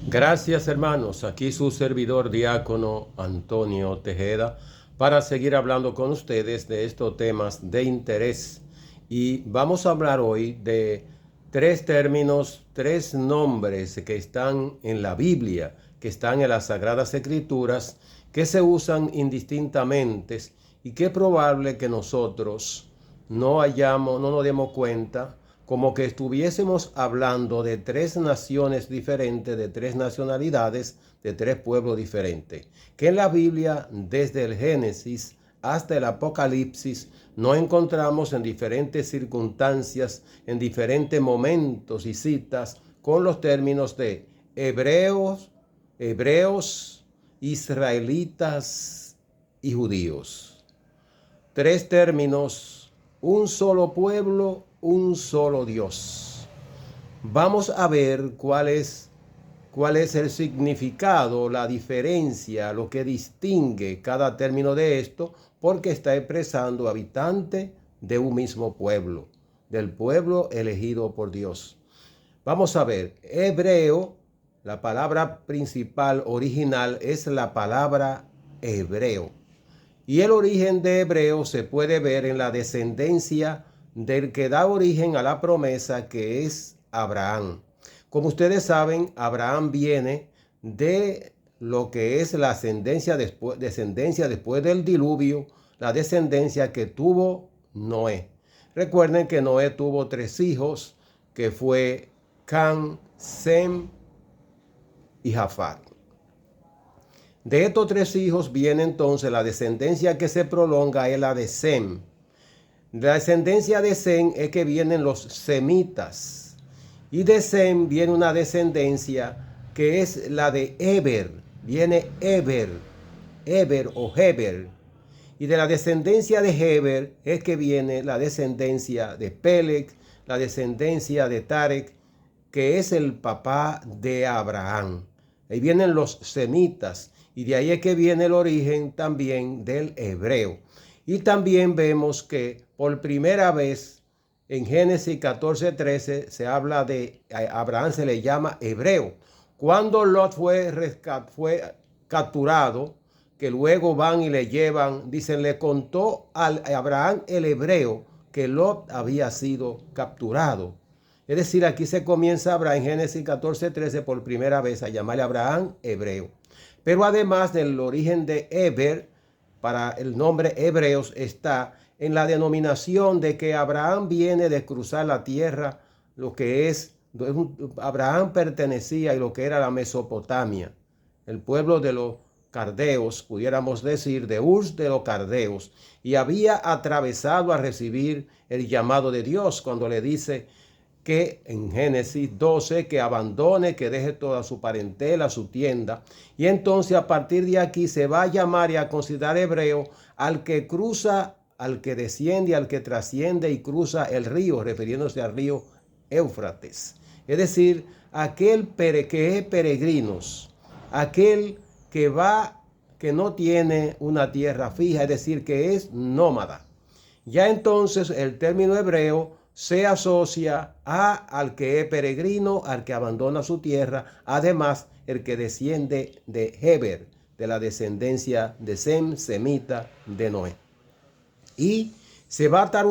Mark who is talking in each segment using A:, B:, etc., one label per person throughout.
A: Gracias, hermanos. Aquí su servidor diácono Antonio Tejeda para seguir hablando con ustedes de estos temas de interés. Y vamos a hablar hoy de tres términos, tres nombres que están en la Biblia, que están en las Sagradas Escrituras, que se usan indistintamente y que es probable que nosotros no nos demos cuenta, como que estuviésemos hablando de tres naciones diferentes, de tres nacionalidades, de tres pueblos diferentes. Que en la Biblia, desde el Génesis hasta el Apocalipsis, no encontramos en diferentes circunstancias, en diferentes momentos y citas, con los términos de hebreos, israelitas y judíos. Tres términos, un solo pueblo, un solo Dios. Vamos a ver cuál es el significado, la diferencia, lo que distingue cada término de esto, porque está expresando habitante de un mismo pueblo, del pueblo elegido por Dios. Vamos a ver, hebreo, la palabra principal original es la palabra hebreo. Y el origen de hebreo se puede ver en la descendencia del que da origen a la promesa, que es Abraham. Como ustedes saben, Abraham viene de lo que es la descendencia después del diluvio, la descendencia que tuvo Noé. Recuerden que Noé tuvo tres hijos, que fue Can, Sem y Jafat. De estos tres hijos viene entonces la descendencia que se prolonga, es la de Sem. De la descendencia de Sem es que vienen los semitas. Y de Sem viene una descendencia que es la de Eber. Viene Eber o Heber. Y de la descendencia de Heber es que viene la descendencia de Peleg, la descendencia de Tarek, que es el papá de Abraham. Ahí vienen los semitas. Y de ahí es que viene el origen también del hebreo. Y también vemos que por primera vez en Génesis 14:13 se habla de Abraham, se le llama hebreo. Cuando Lot fue capturado, que luego van y le llevan, dicen, le contó a Abraham el hebreo que Lot había sido capturado. Es decir, aquí se comienza a hablar en Génesis 14:13 por primera vez a llamarle a Abraham hebreo. Pero además del origen de Eber, para el nombre hebreos, está en la denominación de que Abraham viene de cruzar la tierra, lo que es, Abraham pertenecía a lo que era la Mesopotamia, el pueblo de los Cardeos, pudiéramos decir, de Ur de los Cardeos, y había atravesado a recibir el llamado de Dios cuando le dice que en Génesis 12, que abandone, que deje toda su parentela, su tienda. Y entonces a partir de aquí se va a llamar y a considerar hebreo al que cruza, al que desciende, al que trasciende y cruza el río, refiriéndose al río Éufrates. Es decir, aquel que es peregrinos, aquel que va, que no tiene una tierra fija, es decir, que es nómada. Ya entonces el término hebreo se asocia al que es peregrino, al que abandona su tierra, además el que desciende de Heber, de la descendencia de Sem, semita, de Noé. Y se va a estar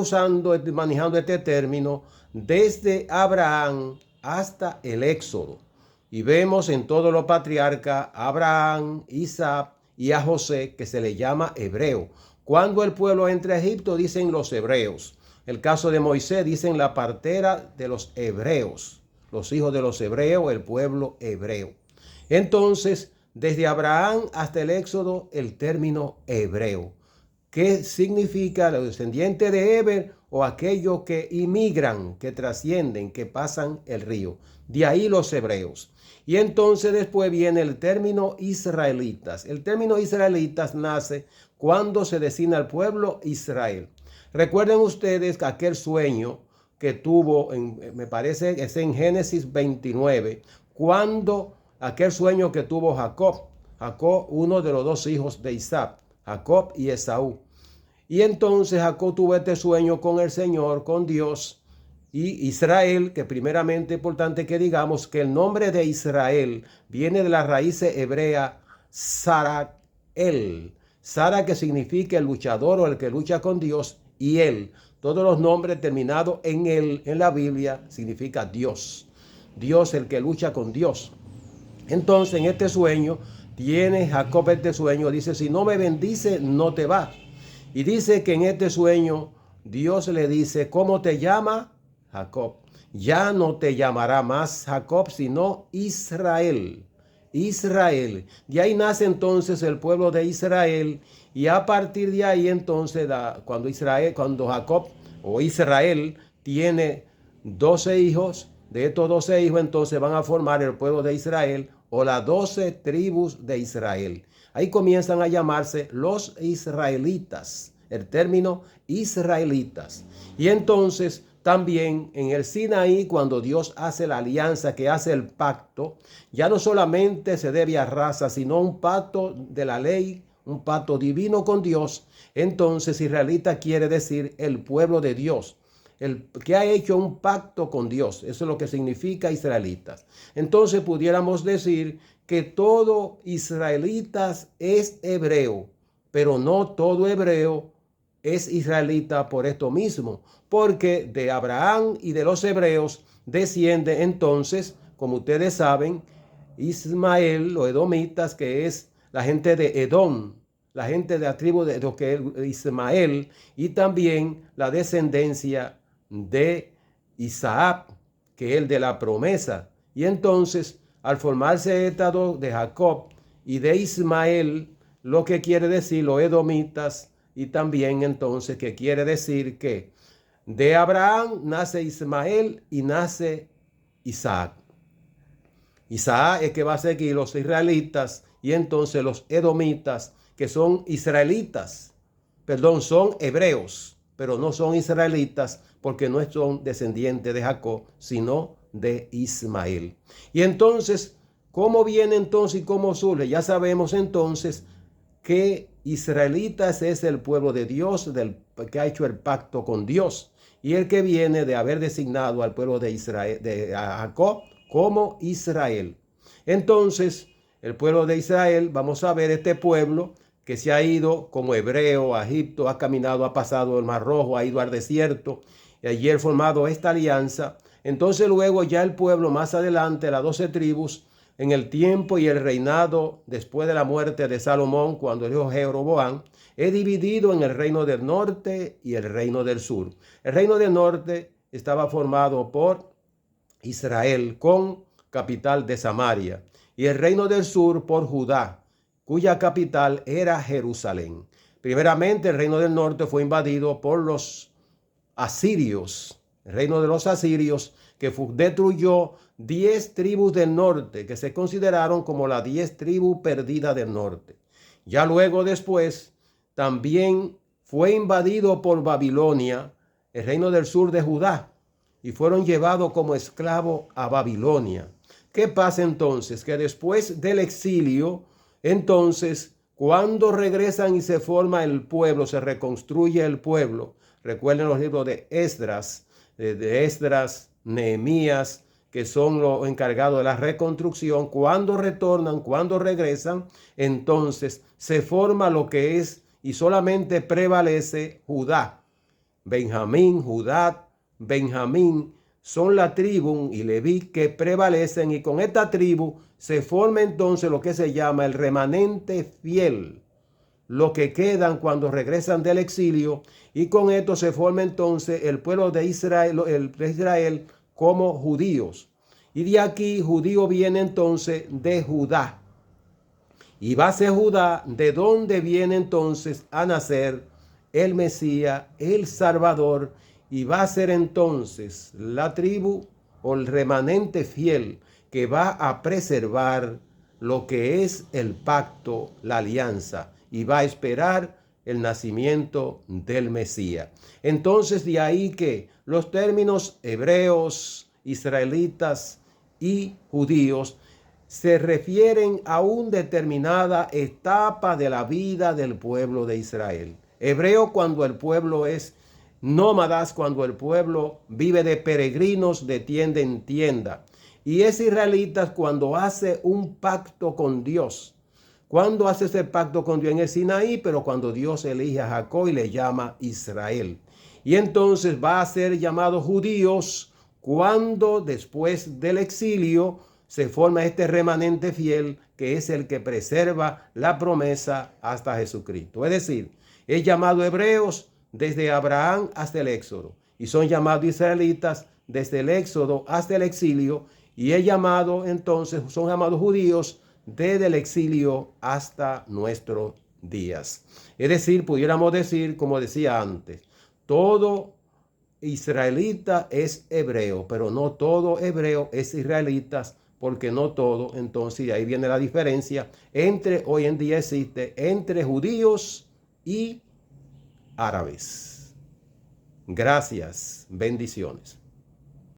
A: manejando este término desde Abraham hasta el Éxodo. Y vemos en todos los patriarcas a Abraham, Isaac y a José, que se le llama hebreo. Cuando el pueblo entra a Egipto, dicen los hebreos. El caso de Moisés, dicen la partera de los hebreos, los hijos de los hebreos, el pueblo hebreo. Entonces, desde Abraham hasta el Éxodo, el término hebreo. ¿Qué significa los descendientes de Eber o aquellos que inmigran, que trascienden, que pasan el río? De ahí los hebreos. Y entonces después viene el término israelitas. El término israelitas nace cuando se designa al pueblo Israel. Recuerden ustedes que aquel sueño que tuvo, me parece que es en Génesis 29, cuando aquel sueño que tuvo Jacob, uno de los dos hijos de Isaac, Jacob y Esaú. Y entonces Jacob tuvo este sueño con el Señor, con Dios, Y Israel, que primeramente es importante que digamos que el nombre de Israel viene de la raíz hebrea Sarael. Sara, que significa el luchador o el que lucha con Dios, y él. Todos los nombres terminados en él en la Biblia significa Dios. Dios, el que lucha con Dios. Entonces, en este sueño, tiene Jacob este sueño, dice, si no me bendice, no te vas. Y dice que en este sueño, Dios le dice, ¿cómo te llama? Jacob. Ya no te llamará más Jacob, sino Israel. Israel. De ahí nace entonces el pueblo de Israel. Y a partir de ahí entonces, cuando Jacob o Israel tiene 12 hijos, de estos 12 hijos entonces van a formar el pueblo de Israel o las 12 tribus de Israel. Ahí comienzan a llamarse los israelitas, el término israelitas. Y entonces también en el Sinaí, cuando Dios hace la alianza, que hace el pacto, ya no solamente se debe a raza, sino un pacto de la ley, un pacto divino con Dios. Entonces israelita quiere decir el pueblo de Dios, el que ha hecho un pacto con Dios. Eso es lo que significa israelitas. Entonces pudiéramos decir que todo israelitas es hebreo, pero no todo hebreo es israelita por esto mismo, porque de Abraham y de los hebreos desciende entonces, como ustedes saben, Ismael, los edomitas, que es la gente de Edom, la gente de la tribu de lo que es Ismael, y también la descendencia de Isaac, que es el de la promesa. Y entonces, al formarse Estado de Jacob y de Ismael, lo que quiere decir los edomitas, y también entonces que quiere decir que de Abraham nace Ismael y nace Isaac. Isaac es que va a seguir los israelitas y entonces los edomitas, que son israelitas, son hebreos, pero no son israelitas porque no son descendientes de Jacob, sino de Ismael. Y entonces, ¿cómo viene entonces y cómo surge? Ya sabemos entonces que israelitas es el pueblo de Dios, que ha hecho el pacto con Dios, y el que viene de haber designado al pueblo de Israel, de Jacob, como Israel. Entonces, el pueblo de Israel, vamos a ver este pueblo que se ha ido como hebreo a Egipto, ha caminado, ha pasado el Mar Rojo, ha ido al desierto, y allí ha formado esta alianza. Entonces luego ya el pueblo más adelante, las 12 tribus, en el tiempo y el reinado después de la muerte de Salomón, cuando el hijo Jeroboam, es dividido en el reino del norte y el reino del sur. El reino del norte estaba formado por Israel, con capital de Samaria, y el reino del sur por Judá, cuya capital era Jerusalén. Primeramente, el reino del norte fue invadido por los asirios, el reino de los asirios, que destruyó 10 tribus del norte, que se consideraron como las 10 tribus perdidas del norte. Ya luego después, también fue invadido por Babilonia, el reino del sur de Judá, y fueron llevados como esclavos a Babilonia. ¿Qué pasa entonces? Que después del exilio, entonces, cuando regresan y se forma el pueblo, se reconstruye el pueblo. Recuerden los libros de Esdras, Nehemías, que son los encargados de la reconstrucción. Cuando retornan, cuando regresan, entonces se forma lo que es y solamente prevalece Judá. Benjamín son la tribu y Leví que prevalecen, y con esta tribu se forma entonces lo que se llama el remanente fiel, lo que quedan cuando regresan del exilio, y con esto se forma entonces el pueblo de Israel como judíos. Y de aquí judío viene entonces de Judá. Y va a ser Judá de donde viene entonces a nacer el Mesías, el Salvador, y va a ser entonces la tribu o el remanente fiel que va a preservar lo que es el pacto, la alianza, y va a esperar el nacimiento del Mesías. Entonces de ahí que los términos hebreos, israelitas y judíos se refieren a una determinada etapa de la vida del pueblo de Israel. Hebreo cuando el pueblo es nómadas cuando el pueblo vive de peregrinos de tienda en tienda. Y es israelitas cuando hace un pacto con Dios. Cuando hace ese pacto con Dios en el Sinaí, pero cuando Dios elige a Jacob y le llama Israel. Y entonces va a ser llamado judíos cuando después del exilio se forma este remanente fiel que es el que preserva la promesa hasta Jesucristo. Es decir, es llamado hebreos desde Abraham hasta el Éxodo y son llamados israelitas desde el Éxodo hasta el exilio y es llamado entonces, son llamados judíos desde el exilio hasta nuestros días. Es decir, pudiéramos decir, como decía antes, todo israelita es hebreo, pero no todo hebreo es israelita, porque no todo, entonces de ahí viene la diferencia entre, hoy en día existe, entre judíos y árabes. Gracias, bendiciones.